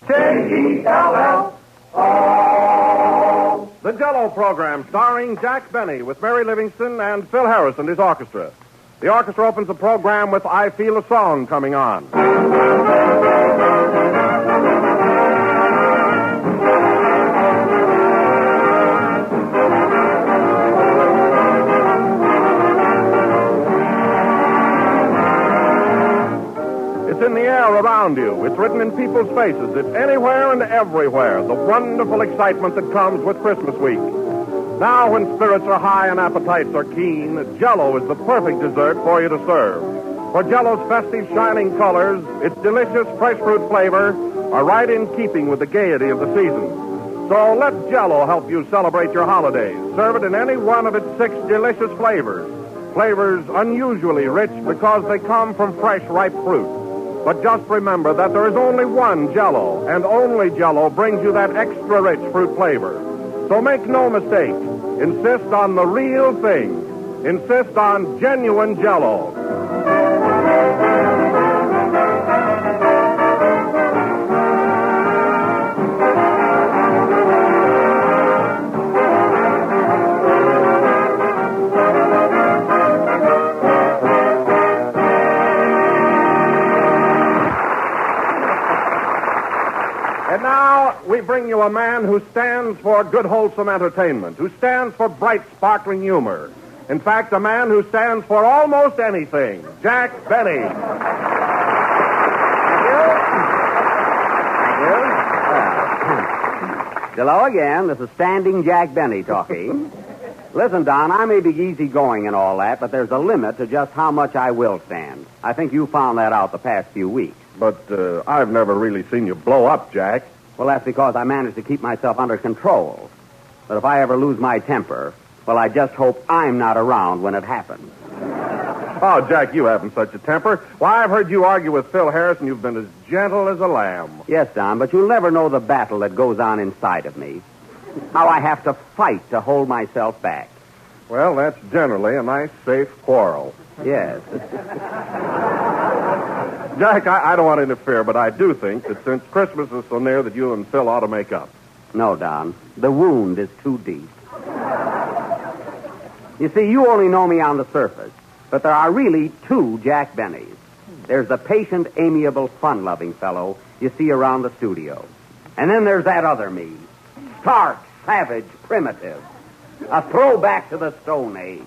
J-E-L-L-O. The Jell-O program starring Jack Benny with Mary Livingston and Phil Harris and his orchestra. The orchestra opens the program with I Feel a Song coming on. It's in the air around you. It's written in people's faces. It's anywhere and everywhere. The wonderful excitement that comes with Christmas week. Now, when spirits are high and appetites are keen, Jell-O is the perfect dessert for you to serve. For Jell-O's festive, shining colors, its delicious fresh fruit flavor are right in keeping with the gaiety of the season. So let Jell-O help you celebrate your holidays. Serve it in any one of its 6 delicious flavors. Flavors unusually rich because they come from fresh, ripe fruit. But just remember that there is only one Jell-O, and only Jell-O brings you that extra rich fruit flavor. So make no mistake. Insist on the real thing. Insist on genuine Jell-O. And now we bring you a man who stands for good, wholesome entertainment, who stands for bright, sparkling humor. In fact, a man who stands for almost anything, Jack Benny. Thank you. Hello again. This is Standing Jack Benny talking. Listen, Don, I may be easygoing and all that, but there's a limit to just how much I will stand. I think you found that out the past few weeks. But I've never really seen you blow up, Jack. Well, that's because I managed to keep myself under control. But if I ever lose my temper, well, I just hope I'm not around when it happens. Oh, Jack, you haven't such a temper. Why, I've heard you argue with Phil Harris, and you've been as gentle as a lamb. Yes, Don, but you'll never know the battle that goes on inside of me. How I have to fight to hold myself back. Well, that's generally a nice, safe quarrel. Yes. Jack, I don't want to interfere, but I do think that since Christmas is so near that you and Phil ought to make up. No, Don. The wound is too deep. You see, you only know me on the surface, but there are really 2 Jack Bennys. There's the patient, amiable, fun-loving fellow you see around the studio. And then there's that other me. Stark, savage, primitive. A throwback to the Stone Age.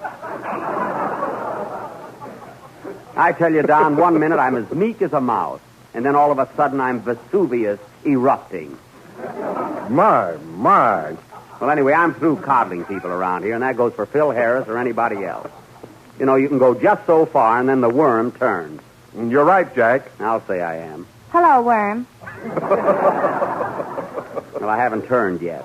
I tell you, Don, one minute I'm as meek as a mouse, and then all of a sudden I'm Vesuvius erupting. My. Well, anyway, I'm through coddling people around here, and that goes for Phil Harris or anybody else. You know, you can go just so far, and then the worm turns. You're right, Jack. I'll say I am. Hello, worm. Well, I haven't turned yet.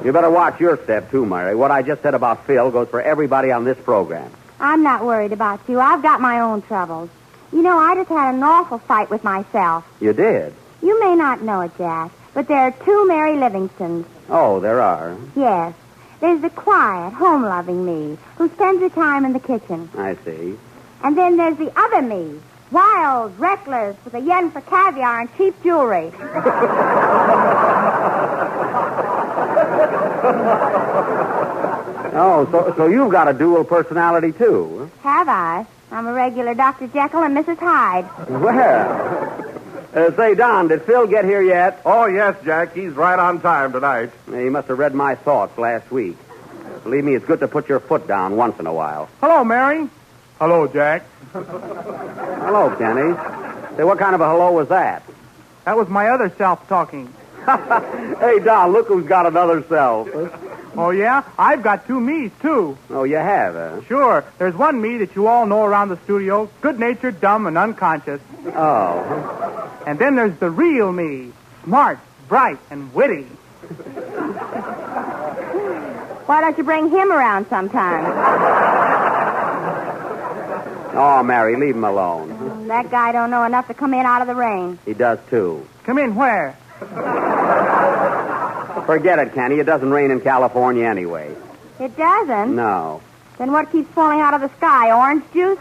You better watch your step, too, Mary. What I just said about Phil goes for everybody on this program. I'm not worried about you. I've got my own troubles. You know, I just had an awful fight with myself. You did? You may not know it, Jack, but there are 2 Mary Livingstons. Oh, there are? Yes. There's the quiet, home-loving me, who spends her time in the kitchen. I see. And then there's the other me, wild, reckless, with a yen for caviar and cheap jewelry. Oh, so you've got a dual personality, too? Have I? I'm a regular Dr. Jekyll and Mrs. Hyde. Well, say, Don, did Phil get here yet? Oh, yes, Jack. He's right on time tonight. He must have read my thoughts last week. Believe me, it's good to put your foot down once in a while. Hello, Mary. Hello, Jack. Hello, Kenny. Say, what kind of a hello was that? That was my other self talking. Hey, Don, look who's got another self. Oh, yeah? I've got 2 me's, too. Oh, you have, huh? Sure. There's one me that you all know around the studio, good-natured, dumb, and unconscious. Oh. And then there's the real me, smart, bright, and witty. Why don't you bring him around sometime? Oh, Mary, leave him alone. That guy don't know enough to come in out of the rain. He does, too. Come in where? Forget it, Kenny. It doesn't rain in California anyway. It doesn't? No. Then what keeps falling out of the sky? Orange juice?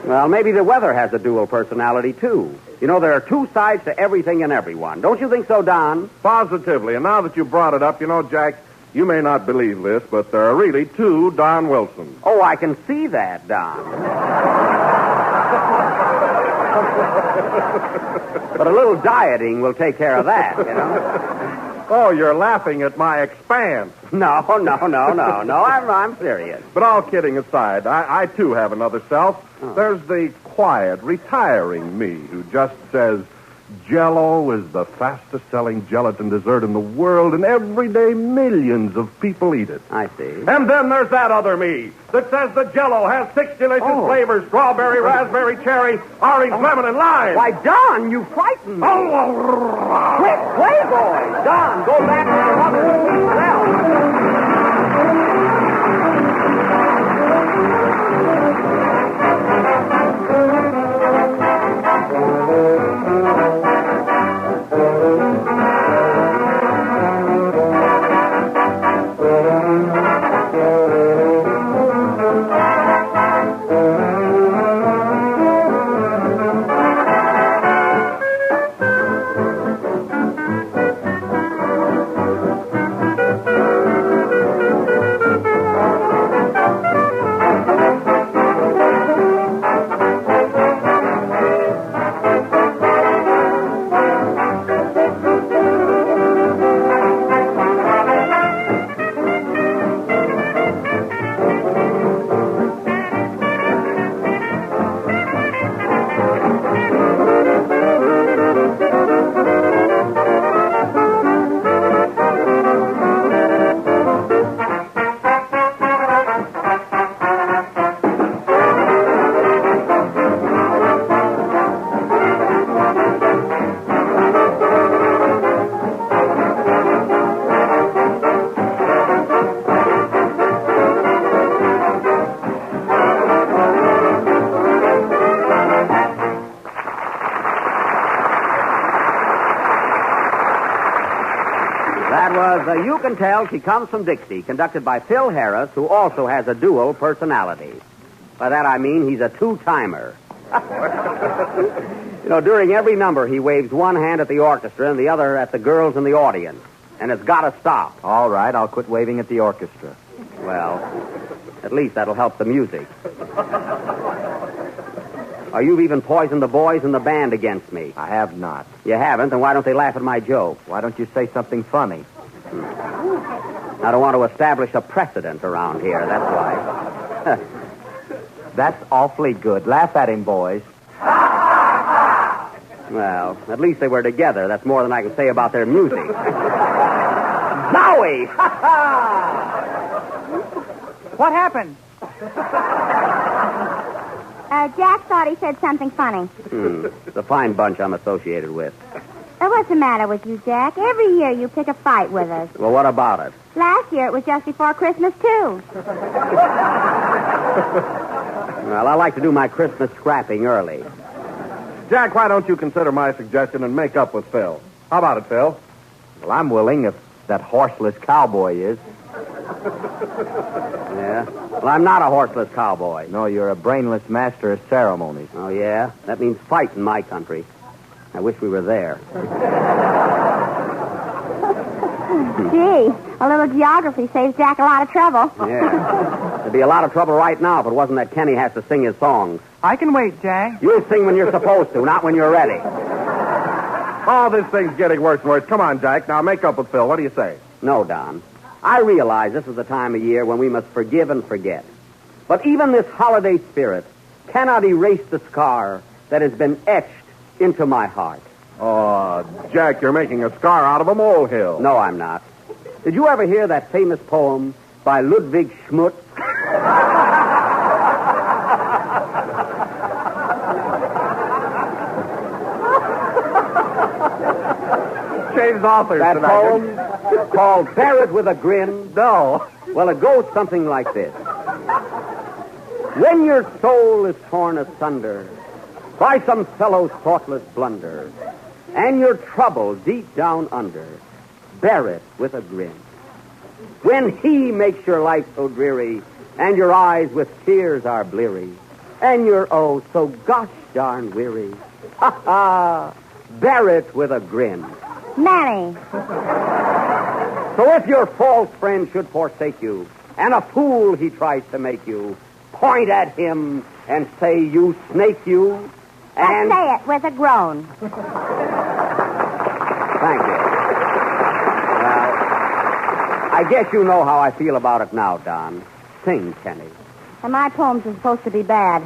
Well, maybe the weather has a dual personality, too. You know, there are two sides to everything and everyone. Don't you think so, Don? Positively. And now that you brought it up, you know, Jack, you may not believe this, but there are really two Don Wilsons. Oh, I can see that, Don. But a little dieting will take care of that, you know. Oh, you're laughing at my expanse. No. I'm serious. But all kidding aside, I too have another self. Oh. There's the quiet, retiring me who just says, Jell-O is the fastest-selling gelatin dessert in the world, and every day millions of people eat it. I see. And then there's that other me that says the Jell-O has 6 delicious flavors: strawberry, raspberry, cherry, orange, lemon, and lime. Why, Don, you frightened me. Oh, Quick, Playboy! Don, go back to your mother and keep well. You Can Tell She Comes from Dixie, conducted by Phil Harris, who also has a dual personality. By that I mean he's a two-timer. You know, during every number, he waves one hand at the orchestra and the other at the girls in the audience. And it's got to stop. All right, I'll quit waving at the orchestra. Well, at least that'll help the music. Or you've even poisoned the boys in the band against me. I have not. You haven't, then why don't they laugh at my joke? Why don't you say something funny? I don't want to establish a precedent around here, that's why. That's awfully good. Laugh at him, boys. Well, at least they were together. That's more than I can say about their music. Zowie! What happened? Jack thought he said something funny. It's a fine bunch I'm associated with. What's the matter with you, Jack? Every year you pick a fight with us. Well, what about it? Last year it was just before Christmas, too. Well, I like to do my Christmas scrapping early. Jack, why don't you consider my suggestion and make up with Phil? How about it, Phil? Well, I'm willing if that horseless cowboy is. Yeah? Well, I'm not a horseless cowboy. No, you're a brainless master of ceremonies. Oh, yeah? That means fight in my country. I wish we were there. Gee, a little geography saves Jack a lot of trouble. Yeah. There'd be a lot of trouble right now if it wasn't that Kenny has to sing his songs. I can wait, Jack. You sing when you're supposed to, not when you're ready. Oh, this thing's getting worse and worse. Come on, Jack. Now make up with Phil. What do you say? No, Don. I realize this is the time of year when we must forgive and forget. But even this holiday spirit cannot erase the scar that has been etched into my heart. Oh, Jack, you're making a scar out of a molehill. No, I'm not. Did you ever hear that famous poem by Ludwig Schmutz? Change authors That tonight. poem called Bear It With a Grin? No. Well, it goes something like this. When your soul is torn asunder by some fellow's thoughtless blunder, and you're troubled deep down under, bear it with a grin. When he makes your life so dreary, and your eyes with tears are bleary, and you're oh so gosh darn weary. Ha ha! Bear it with a grin. Many. So if your false friend should forsake you, and a fool he tries to make you, point at him and say you snake you, and... Let's say it with a groan. Thank you. I guess you know how I feel about it now, Don. Sing, Kenny. And my poems are supposed to be bad.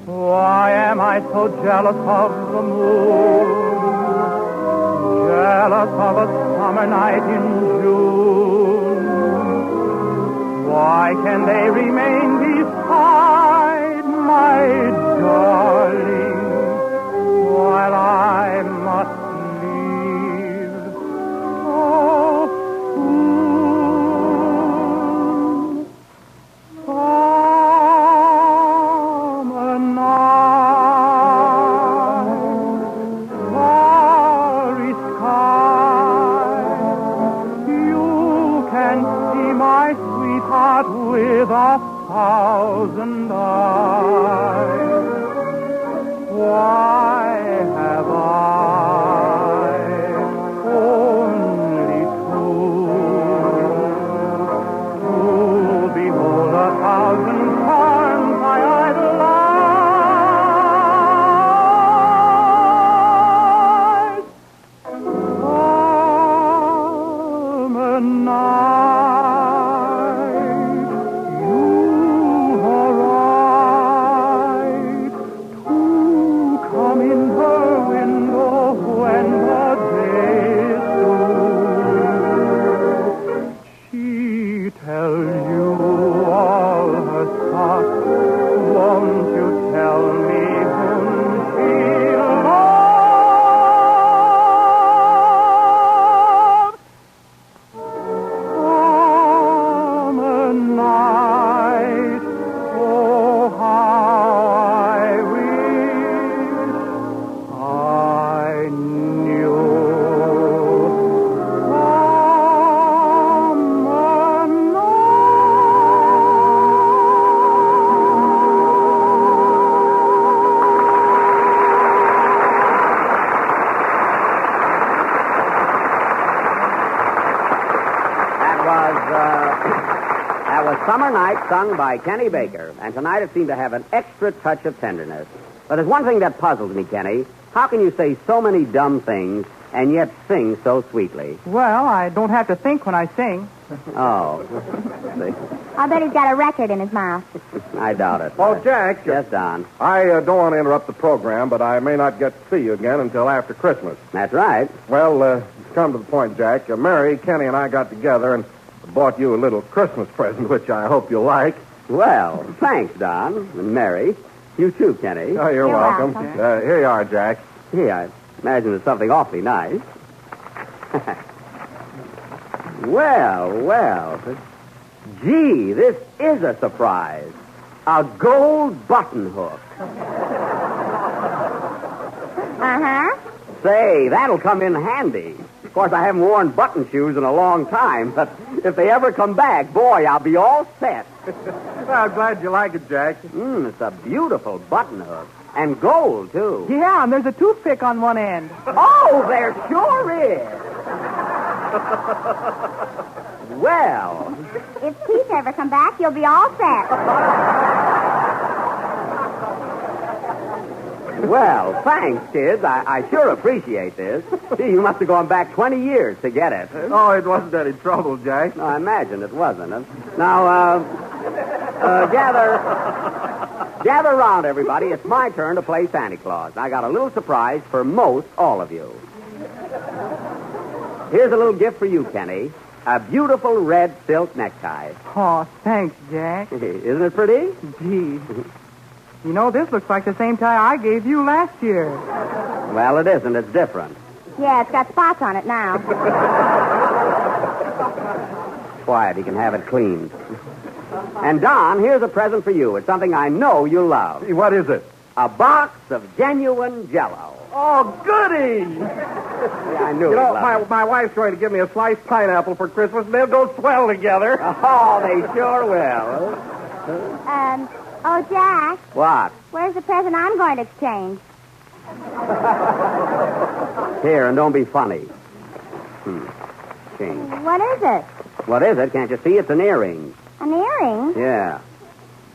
Why am I so jealous of the moon? Jealous of a summer night in June. Why can they remain beside my darling while I must leave so soon? Summer night, starry sky, you can see my sweetheart with 1,000 eyes. Why have I only two to behold 1,000 charms I idolize? Summer night, you are right to come in her window when the day is through. She tells you all her thoughts. Won't you tell me whom she loves? Summer night, oh how I wish I knew. Summer That was Summer Night, sung by Kenny Baker. And tonight it seemed to have an extra touch of tenderness. But there's one thing that puzzles me, Kenny. How can you say so many dumb things and yet sing so sweetly? Well, I don't have to think when I sing. Oh. I bet he's got a record in his mouth. I doubt it. Oh, Jack. Yes, Don. I don't want to interrupt the program, but I may not get to see you again until after Christmas. That's right. Well, to come to the point, Jack, Mary, Kenny, and I got together and bought you a little Christmas present, which I hope you'll like. Well, thanks, Don. And Mary. You too, Kenny. Oh, you're welcome. welcome. Here you are, Jack. Gee, I imagine it's something awfully nice. Well. Gee, this is a surprise. A gold button hook. Uh-huh. Say, that'll come in handy. Of course, I haven't worn button shoes in a long time, but if they ever come back, boy, I'll be all set. Well, I'm glad you like it, Jack. It's a beautiful button hook. And gold, too. Yeah, and there's a toothpick on one end. Oh, there sure is. Well. If Keith ever come back, you'll be all set. Well, thanks, kids. I sure appreciate this. Gee, you must have gone back 20 years to get it. Oh, it wasn't any trouble, Jack. I imagine it wasn't. Now, gather around, everybody. It's my turn to play Santa Claus. I got a little surprise for most all of you. Here's a little gift for you, Kenny. A beautiful red silk necktie. Oh, thanks, Jack. Isn't it pretty? Gee. You know, this looks like the same tie I gave you last year. Well, it isn't. It's different. Yeah, it's got spots on it now. Quiet. He can have it cleaned. And, Don, here's a present for you. It's something I know you love. What is it? A box of genuine Jell-O. Oh, goody! Yeah, I knew You know, you'd love it. my wife's going to give me a sliced pineapple for Christmas, and they'll go swell together. Oh, they sure will. Oh, Jack, What? where's the present I'm going to exchange? Here, and don't be funny. Change. What is it? What is it? Can't you see? It's an earring. An earring? Yeah.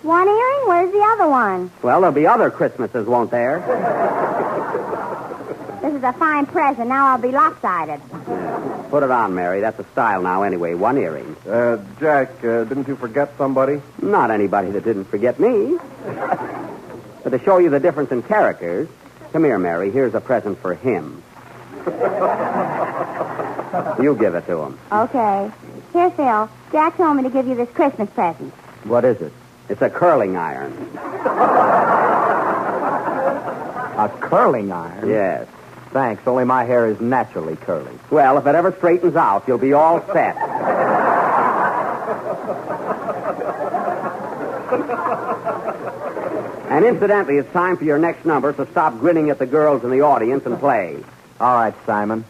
One earring? Where's the other one? Well, there'll be other Christmases, won't there? This is a fine present. Now I'll be lopsided. Yeah. Put it on, Mary. That's the style now, anyway. One earring. Jack, didn't you forget somebody? Not anybody that didn't forget me. But to show you the difference in characters, come here, Mary. Here's a present for him. You give it to him. Okay. Here, Phil. Jack told me to give you this Christmas present. What is it? It's a curling iron. A curling iron? Yes. Thanks, only my hair is naturally curly. Well, if it ever straightens out, you'll be all set. And incidentally, it's time for your next number, so stop grinning at the girls in the audience and play. All right, Simon.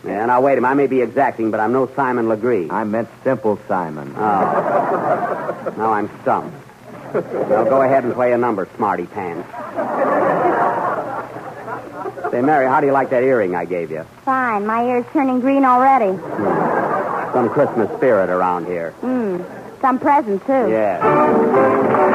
Yeah, now, wait a minute. I may be exacting, but I'm no Simon Legree. I meant Simple Simon. Oh. Now I'm stumped. Well, go ahead and play a number, smarty pants. Say, Mary, how do you like that earring I gave you? Fine. My ear's turning green already. Some Christmas spirit around here. Some present, too. Yeah.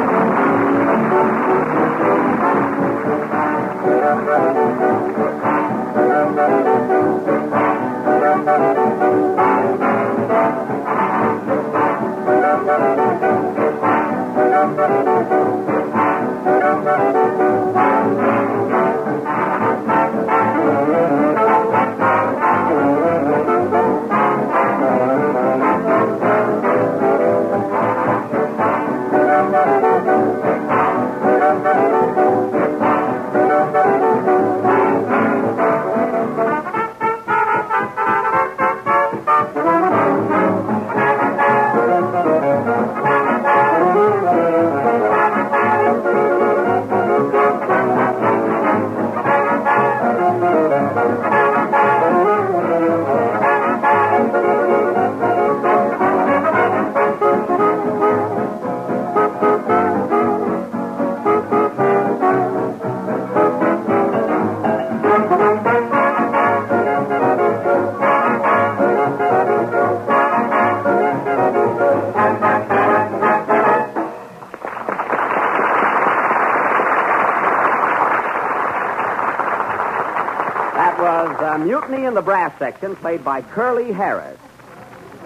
Mutiny in the Brass Section, played by Curly Harris,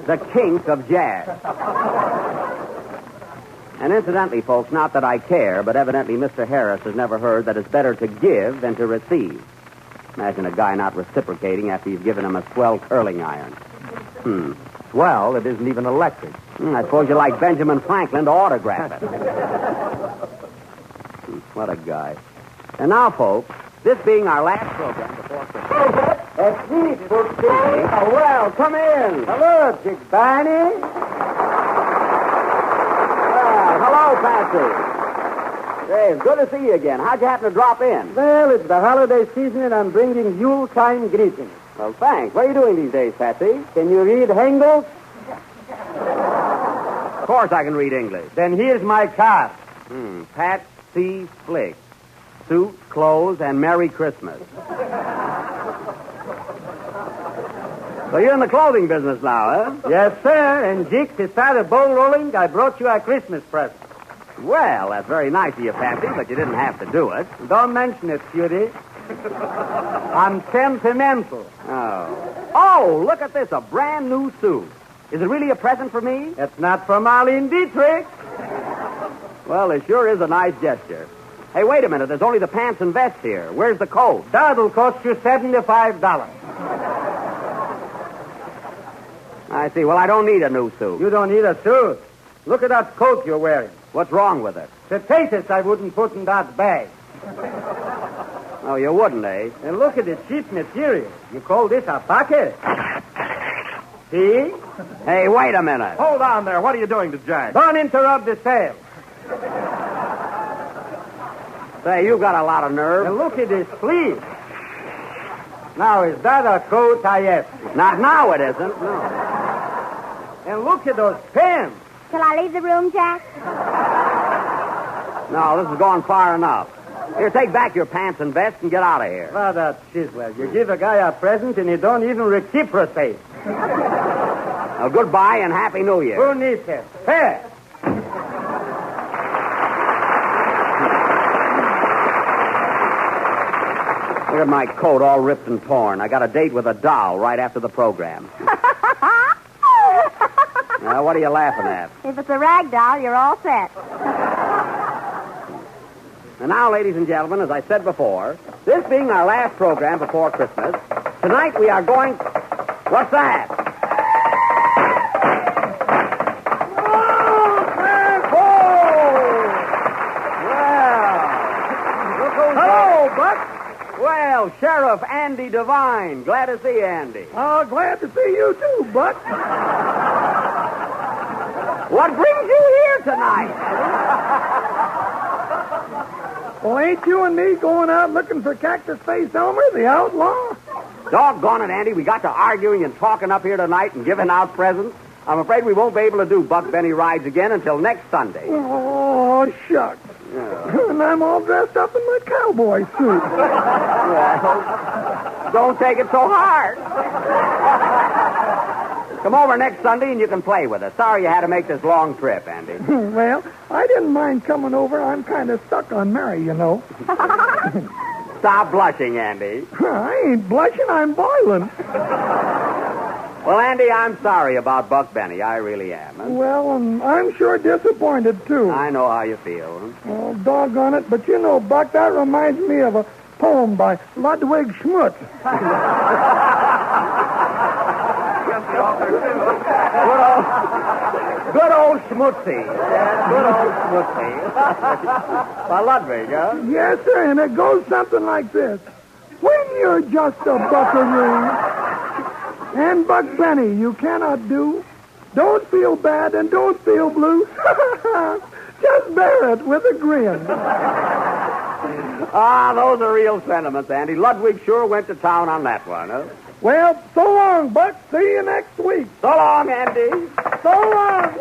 the kink of jazz. And incidentally, folks, not that I care, but evidently Mr. Harris has never heard that it's better to give than to receive. Imagine a guy not reciprocating after you've given him a swell curling iron. Swell? It isn't even electric. I suppose you like Benjamin Franklin to autograph it. What a guy. And now, folks, this being our last program before Christmas. That's me, Brooksy. Oh, well, come in. Hello, Big Barney. Hello, Patsy. Hey, it's good to see you again. How'd you happen to drop in? Well, it's the holiday season, and I'm bringing Yuletime greetings. Well, thanks. What are you doing these days, Patsy? Can you read Hengel? Of course I can read English. Then here's my card. Patsy Flick. Suit, clothes, and Merry Christmas. So you're in the clothing business now, huh? Yes, sir. And, Jake, to start a bowl rolling, I brought you a Christmas present. Well, that's very nice of you, Patsy, but you didn't have to do it. Don't mention it, cutie. I'm sentimental. Oh, look at this, a brand new suit. Is it really a present for me? It's not from Arlene Dietrich. Well, it sure is a nice gesture. Hey, wait a minute. There's only the pants and vest here. Where's the coat? That'll cost you $75. I see. Well, I don't need a new suit. You don't need a suit. Look at that coat you're wearing. What's wrong with it? Potatoes I wouldn't put in that bag. Oh, you wouldn't, eh? And look at the cheap material. You call this a bucket? See? Hey, wait a minute. Hold on there. What are you doing to Jack? Don't interrupt the sale. Say, you've got a lot of nerve. And look at his sleeve. Now, is that a coat I have? Not now, it isn't. No. And look at those pins. Shall I leave the room, Jack? No, this is going far enough. Here, take back your pants and vest and get out of here. Brother Chiswell, you give a guy a present and he don't even reciprocate. Well, goodbye and Happy New Year. Who needs him? Hey! Look at my coat all ripped and torn. I got a date with a doll right after the program. Now, what are you laughing at? If it's a rag doll, you're all set. And now, ladies and gentlemen, as I said before, this being our last program before Christmas, tonight we are going... What's that? Hello, Buck. Well, Sheriff Andy Devine. Glad to see you, Andy. Oh, glad to see you too, Buck. What brings you here tonight? Well, ain't you and me going out looking for Cactus Face Elmer, the outlaw? Doggone it, Andy. We got to arguing and talking up here tonight and giving out presents. I'm afraid we won't be able to do Buck Benny Rides again until next Sunday. Oh, shucks. Yeah. And I'm all dressed up in my cowboy suit. Well, don't take it so hard. Come over next Sunday and you can play with us. Sorry you had to make this long trip, Andy. Well, I didn't mind coming over. I'm kind of stuck on Mary, you know. Stop blushing, Andy. I ain't blushing. I'm boiling. Well, Andy, I'm sorry about Buck Benny. I really am. Well, and I'm sure disappointed, too. I know how you feel. Oh, doggone it. But you know, Buck, that reminds me of a poem by Ludwig Schmutz. Good old Schmutzy. Good old Schmutzy. By Ludwig, huh? Yes, sir, and it goes something like this. When you're just a buckaroo and Buck Benny you cannot do, don't feel bad and don't feel blue. Just bear it with a grin. Ah, those are real sentiments, Andy. Ludwig sure went to town on that one, huh? Well, so long, Buck. See you next week. So long, Andy. So long.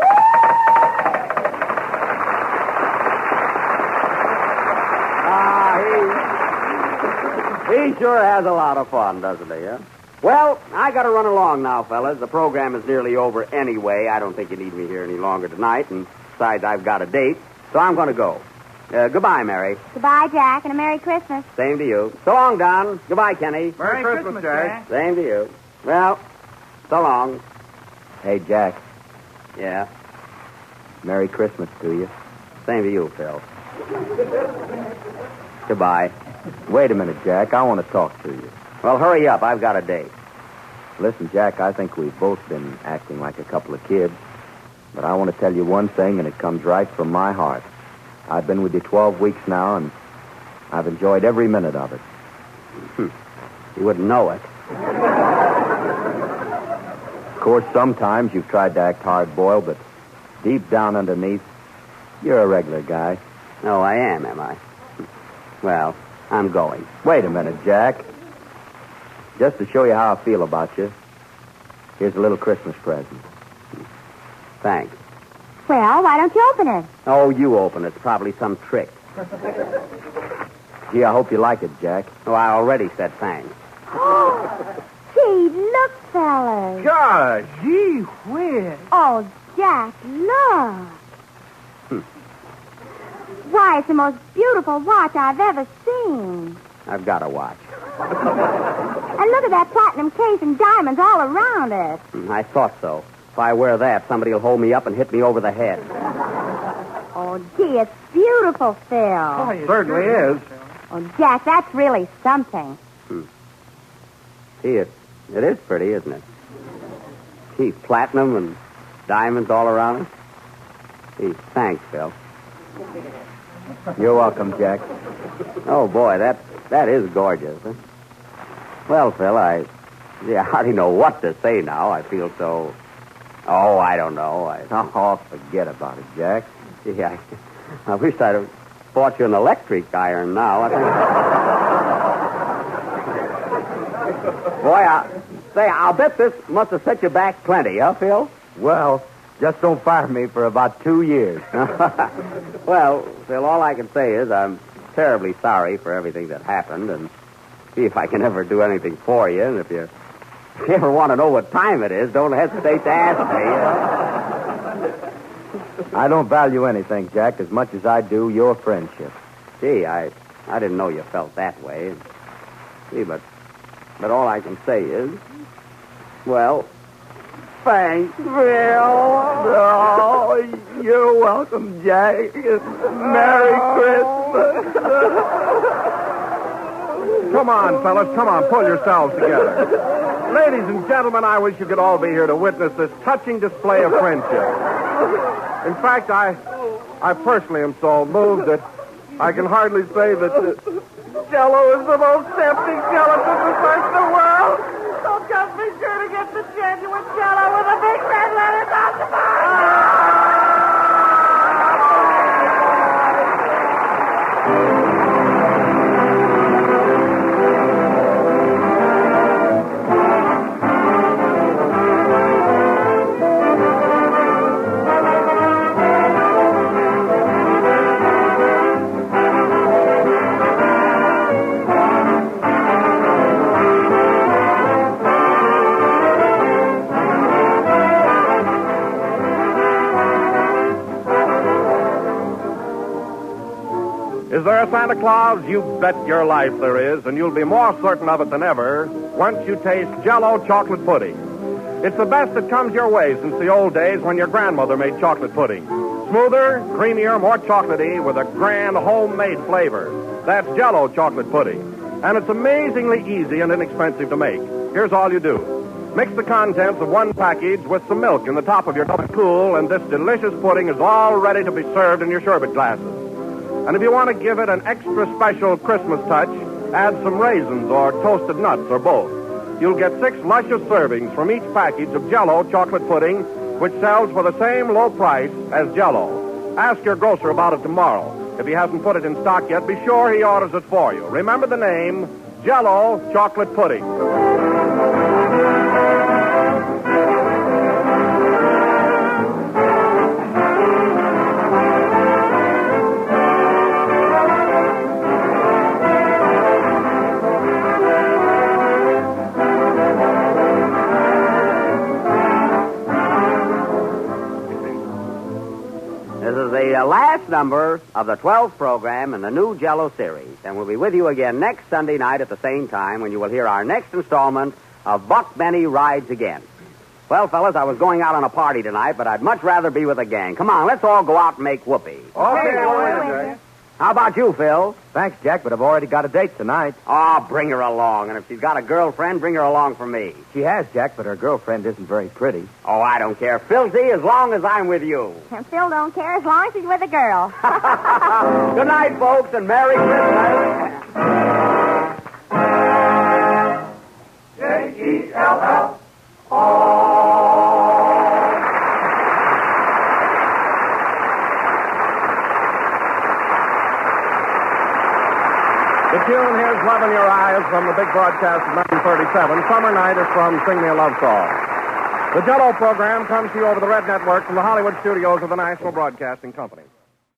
He sure has a lot of fun, doesn't he, huh? Well, I got to run along now, fellas. The program is nearly over anyway. I don't think you need me here any longer tonight, and besides, I've got a date, so I'm going to go. Goodbye, Mary. Goodbye, Jack, and a Merry Christmas. Same to you. So long, Don. Goodbye, Kenny. Merry Christmas, Jack. Same to you. Well, so long. Hey, Jack. Yeah. Merry Christmas to you. Same to you, Phil. Goodbye. Wait a minute, Jack. I want to talk to you. Well, hurry up. I've got a date. Listen, Jack, I think we've both been acting like a couple of kids. But I want to tell you one thing, and it comes right from my heart. I've been with you 12 weeks now, and I've enjoyed every minute of it. You wouldn't know it. Of course, sometimes you've tried to act hard-boiled, but deep down underneath, you're a regular guy. No, I am I? Well, I'm going. Wait a minute, Jack. Just to show you how I feel about you, here's a little Christmas present. Thanks. Well, why don't you open it? Oh, you open it. It's probably some trick. Gee, I hope you like it, Jack. Oh, I already said thanks. Gee, look, fellas. Gosh. Gee whiz. Oh, Jack, look. Why, it's the most beautiful watch I've ever seen. I've got a watch. And look at that platinum case and diamonds all around it. I thought so. If I wear that, somebody will hold me up and hit me over the head. Oh, gee, it's beautiful, Phil. It certainly is. Oh, Jack, that's really something. Gee, it is pretty, isn't it? Gee, platinum and diamonds all around it. Gee, thanks, Phil. You're welcome, Jack. Oh, boy, that is gorgeous, huh? Well, Phil, I Yeah, I hardly know what to say now. I feel so... Oh, I don't know. Oh, forget about it, Jack. Gee, I wish I'd have bought you an electric iron now. Boy, I'll bet this must have set you back plenty, huh, Phil? Well, just don't fire me for about 2 years. Well, Phil, all I can say is I'm terribly sorry for everything that happened, and see if I can ever do anything for you. And if you ever want to know what time it is, don't hesitate to ask me. I don't value anything, Jack, as much as I do your friendship. Gee, I didn't know you felt that way. See, but all I can say is, well, thanks, Phil. Oh, you're welcome, Jack. Merry Christmas. Come on, fellas, come on, pull yourselves together. Ladies and gentlemen, I wish you could all be here to witness this touching display of friendship. In fact, I personally am so moved that I can hardly say that Jell-O is the most tempting gelatin to touch the world. So just be sure to get the genuine Jell-O with the big red letters on the box. Is there a Santa Claus? You bet your life there is, and you'll be more certain of it than ever once you taste Jell-O chocolate pudding. It's the best that comes your way since the old days when your grandmother made chocolate pudding. Smoother, creamier, more chocolatey with a grand homemade flavor. That's Jell-O chocolate pudding. And it's amazingly easy and inexpensive to make. Here's all you do. Mix the contents of one package with some milk in the top of your double cool, and this delicious pudding is all ready to be served in your sherbet glasses. And if you want to give it an extra special Christmas touch, add some raisins or toasted nuts or both. You'll get 6 luscious servings from each package of Jell-O chocolate pudding, which sells for the same low price as Jell-O. Ask your grocer about it tomorrow. If he hasn't put it in stock yet, be sure he orders it for you. Remember the name, Jell-O chocolate pudding. The last number of the 12th program in the new Jell-O series. And we'll be with you again next Sunday night at the same time when you will hear our next installment of Buck Benny Rides Again. Well, fellas, I was going out on a party tonight, but I'd much rather be with a gang. Come on, let's all go out and make whoopee. Okay. How about you, Phil? Thanks, Jack, but I've already got a date tonight. Oh, bring her along. And if she's got a girlfriend, bring her along for me. She has, Jack, but her girlfriend isn't very pretty. Oh, I don't care. Filthy, as long as I'm with you. And Phil don't care as long as he's with a girl. Good night, folks, and Merry Christmas. Jell-O. The tune, Here's Love in Your Eyes, from the big broadcast of 1937. Summer Night is from Sing Me a Love Song. The Jell-O program comes to you over the Red Network from the Hollywood studios of the National Broadcasting Company.